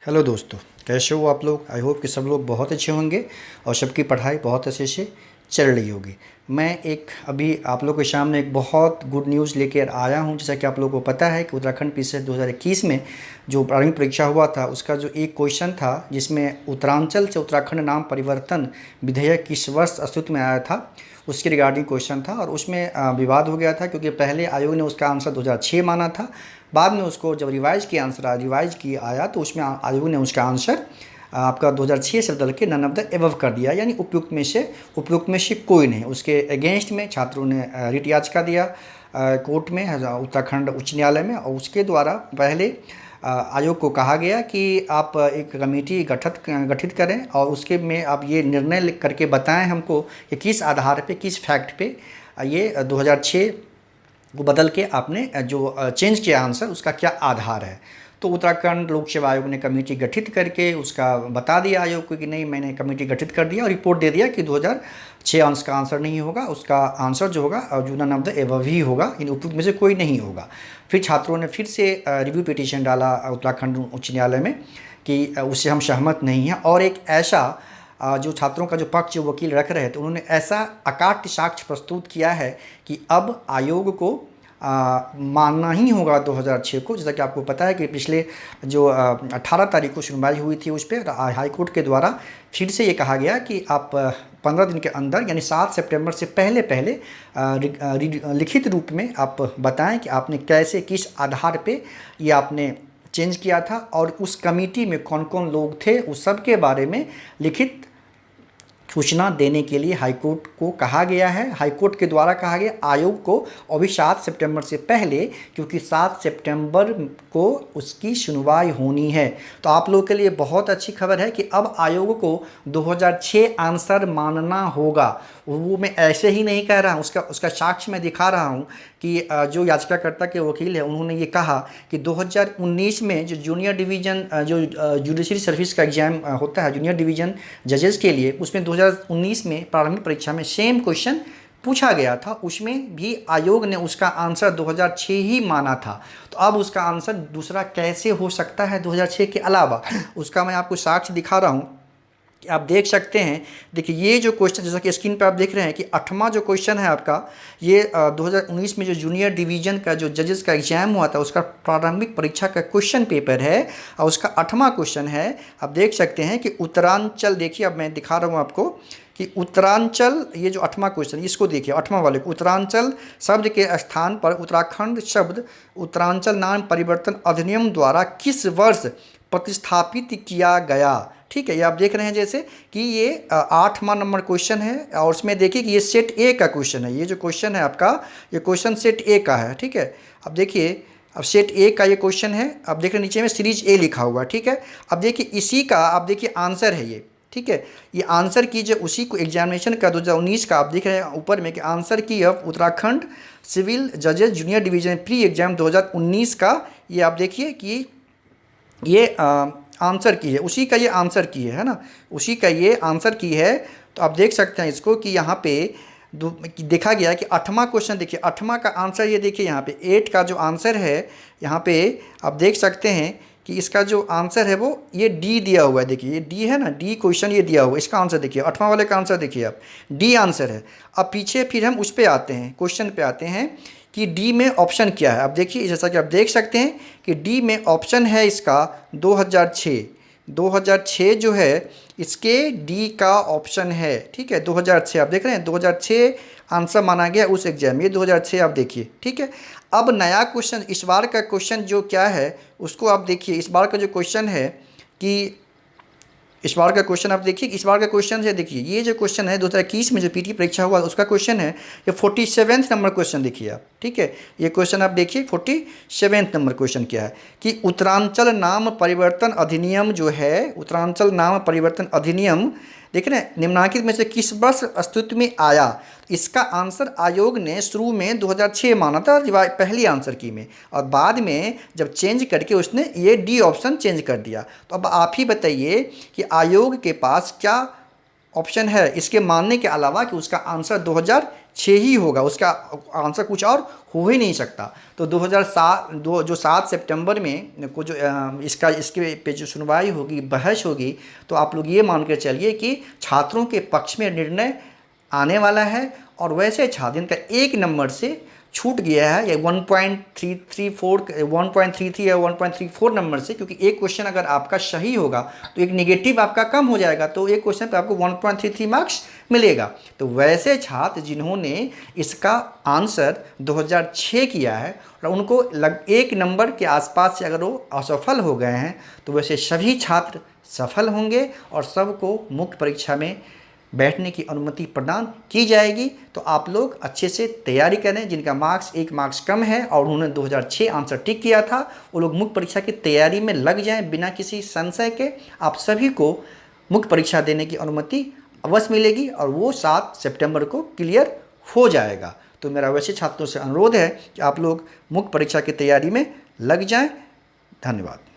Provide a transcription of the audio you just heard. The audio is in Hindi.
हेलो दोस्तों, कैसे हो आप लोग। आई होप कि सब लोग बहुत अच्छे होंगे और सबकी पढ़ाई बहुत अच्छे से चल रही होगी। मैं एक अभी आप लोग के सामने एक बहुत गुड न्यूज़ लेकर आया हूं। जैसा कि आप लोगों को पता है कि उत्तराखंड पीसीएस 2021 में जो प्रारंभिक परीक्षा हुआ था, उसका जो एक क्वेश्चन था जिसमें उत्तरांचल से उत्तराखंड नाम परिवर्तन विधेयक किस वर्ष अस्तित्व में आया था, उसके रिगार्डिंग क्वेश्चन था। और उसमें विवाद हो गया था क्योंकि पहले आयोग ने उसका आंसर 2006 माना था। बाद में उसको जब रिवाइज की आया तो उसमें आयोग ने उसका आंसर आपका 2006 से बदल के नन ऑफ द एबव कर दिया, यानी उपयुक्त में से कोई नहीं। उसके अगेंस्ट में छात्रों ने रिट याचिका दिया कोर्ट में, उत्तराखंड उच्च न्यायालय में। और उसके द्वारा पहले आयोग को कहा गया कि आप एक कमेटी गठित करें और उसके में आप ये निर्णय करके बताएं हमको कि किस आधार पे, किस फैक्ट पे ये 2006 को बदल के आपने जो चेंज किया आंसर, उसका क्या आधार है। तो उत्तराखंड लोक सेवा आयोग ने कमेटी गठित करके उसका बता दिया आयोग को कि नहीं, मैंने कमेटी गठित कर दिया और रिपोर्ट दे दिया कि 2006 अंश का आंसर नहीं होगा, उसका आंसर जो होगा जो नन ऑफ द एबव ही होगा, इन उपयुक्त में से कोई नहीं होगा। फिर छात्रों ने फिर से रिव्यू पिटीशन डाला उत्तराखंड उच्च न्यायालय में कि उससे हम सहमत नहीं हैं। और एक ऐसा जो छात्रों का जो पक्ष जो वकील रख रहे थे, उन्होंने ऐसा अकाट्य साक्ष्य प्रस्तुत किया है कि अब आयोग को मानना ही होगा 2006 को। जैसा कि आपको पता है कि पिछले जो 18 तारीख को सुनवाई हुई थी उस पर हाई कोर्ट के द्वारा फिर से ये कहा गया कि आप 15 दिन के अंदर, यानी 7 सितंबर से पहले पहले लिखित रूप में आप बताएं कि आपने कैसे, किस आधार पे ये आपने चेंज किया था और उस कमेटी में कौन कौन लोग थे, उस सब के बारे में लिखित सूचना देने के लिए हाईकोर्ट को कहा गया है। हाईकोर्ट के द्वारा कहा गया आयोग को अभी 7 सितंबर से पहले, क्योंकि 7 सितंबर को उसकी सुनवाई होनी है। तो आप लोगों के लिए बहुत अच्छी खबर है कि अब आयोग को 2006 आंसर मानना होगा। वो मैं ऐसे ही नहीं कह रहा हूँ, उसका साक्ष्य मैं दिखा रहा हूँ कि जो याचिकाकर्ता के वकील है उन्होंने ये कहा कि 2019 में जो जूनियर डिवीज़न जो जुडिशरी सर्विस का एग्ज़ाम होता है जूनियर डिवीज़न जजेस के लिए, उसमें 2019 में प्रारंभिक परीक्षा में सेम क्वेश्चन पूछा गया था। उसमें भी आयोग ने उसका आंसर 2006 ही माना था। तो अब उसका आंसर दूसरा कैसे हो सकता है 2006 के अलावा, उसका मैं आपको साक्ष्य दिखा रहा हूँ। आप देख सकते हैं, देखिए ये जो क्वेश्चन, जैसा कि स्क्रीन पर आप देख रहे हैं कि 8वां जो क्वेश्चन है आपका, ये 2019 में जो जूनियर डिवीज़न का जो जजेस का एग्जाम हुआ था उसका प्रारंभिक परीक्षा का क्वेश्चन पेपर है और उसका 8वां क्वेश्चन है। आप देख सकते हैं कि उत्तरांचल, देखिए अब मैं दिखा रहा हूँ आपको कि उत्तरांचल, ये जो 8वां क्वेश्चन, इसको देखिए 8वां वाले को, उत्तरांचल शब्द के स्थान पर उत्तराखंड शब्द उत्तरांचल नाम परिवर्तन अधिनियम द्वारा किस वर्ष प्रतिस्थापित किया गया। ठीक है, ये आप देख रहे हैं जैसे कि ये 8वां नंबर क्वेश्चन है और उसमें देखिए कि ये सेट ए का क्वेश्चन है। ये जो क्वेश्चन है आपका, ये क्वेश्चन सेट ए का है। ठीक है, अब देखिए, अब सेट ए का ये क्वेश्चन है। अब देख रहे हैं नीचे में सीरीज ए लिखा हुआ है। ठीक है, अब देखिए इसी का आप देखिए आंसर है ये। ठीक है, ये आंसर कीजिए उसी को एग्जामिनेशन का 2019 का। आप देख रहे हैं ऊपर में कि आंसर की अब उत्तराखंड सिविल जजेस जूनियर डिवीजन प्री एग्जाम 2019 का, ये आप देखिए कि ये आंसर की है, उसी का ये आंसर की है ना, उसी का ये आंसर की है। तो आप देख सकते हैं इसको कि यहाँ पे देखा गया कि 8वां क्वेश्चन, देखिए 8वां का आंसर ये देखिए यहाँ पे 8 का जो आंसर है यहाँ पे आप देख सकते हैं कि इसका जो आंसर है वो ये डी दिया हुआ है। देखिए ये डी है ना, डी क्वेश्चन ये दिया हुआ है। इसका आंसर देखिए 8वां वाले का आंसर देखिए आप, डी आंसर है। अब पीछे फिर हम उस पर आते हैं, क्वेश्चन पे आते हैं कि डी में ऑप्शन क्या है। अब देखिए जैसा कि आप देख सकते हैं कि डी में ऑप्शन है इसका 2006। 2006 जो है इसके डी का ऑप्शन है। ठीक है, 2006 आप देख रहे हैं, 2006 आंसर माना गया उस एग्जाम में, 2006 आप देखिए। ठीक है, अब नया क्वेश्चन, इस बार का क्वेश्चन जो क्या है उसको आप देखिए। इस बार का जो क्वेश्चन है कि इस बार का क्वेश्चन आप देखिए, इस बार का क्वेश्चन है, देखिए ये जो क्वेश्चन है 2021 में जो पीटी परीक्षा हुआ उसका क्वेश्चन है, ये 47वें नंबर क्वेश्चन देखिए आप। ठीक है, ये क्वेश्चन आप देखिए 47वें नंबर क्वेश्चन क्या है कि उत्तरांचल नाम परिवर्तन अधिनियम जो है, उत्तरांचल नाम परिवर्तन अधिनियम देख रहे हैं, निम्नलिखित में से किस वर्ष अस्तित्व में आया। इसका आंसर आयोग ने शुरू में 2006 माना था पहली आंसर की में, और बाद में जब चेंज करके उसने ये डी ऑप्शन चेंज कर दिया। तो अब आप ही बताइए कि आयोग के पास क्या ऑप्शन है इसके मानने के अलावा कि उसका आंसर 2006 ही होगा, उसका आंसर कुछ और हो ही नहीं सकता। तो 2007 जो 7 सितंबर में को जो इसके पे जो सुनवाई होगी, बहस होगी, तो आप लोग ये मान कर चलिए कि छात्रों के पक्ष में निर्णय आने वाला है। और वैसे छात्र जिनका एक नंबर से छूट गया है या 1.33 या 1.34 नंबर से, क्योंकि एक क्वेश्चन अगर आपका सही होगा तो एक नेगेटिव आपका कम हो जाएगा, तो एक क्वेश्चन पे आपको 1.33 मार्क्स मिलेगा। तो वैसे छात्र जिन्होंने इसका आंसर 2006 किया है और उनको एक नंबर के आसपास से अगर वो असफल हो गए हैं, तो वैसे सभी छात्र सफल होंगे और सबको मुख्य परीक्षा में बैठने की अनुमति प्रदान की जाएगी। तो आप लोग अच्छे से तैयारी करें। जिनका मार्क्स 1 मार्क्स कम है और उन्होंने 2006 आंसर टिक किया था, वो लोग मुख्य परीक्षा की तैयारी में लग जाएं बिना किसी संशय के। आप सभी को मुख्य परीक्षा देने की अनुमति अवश्य मिलेगी और वो 7 सितंबर को क्लियर हो जाएगा। तो मेरा वैसे छात्रों से अनुरोध है कि आप लोग मुख्य परीक्षा की तैयारी में लग जाएं। धन्यवाद।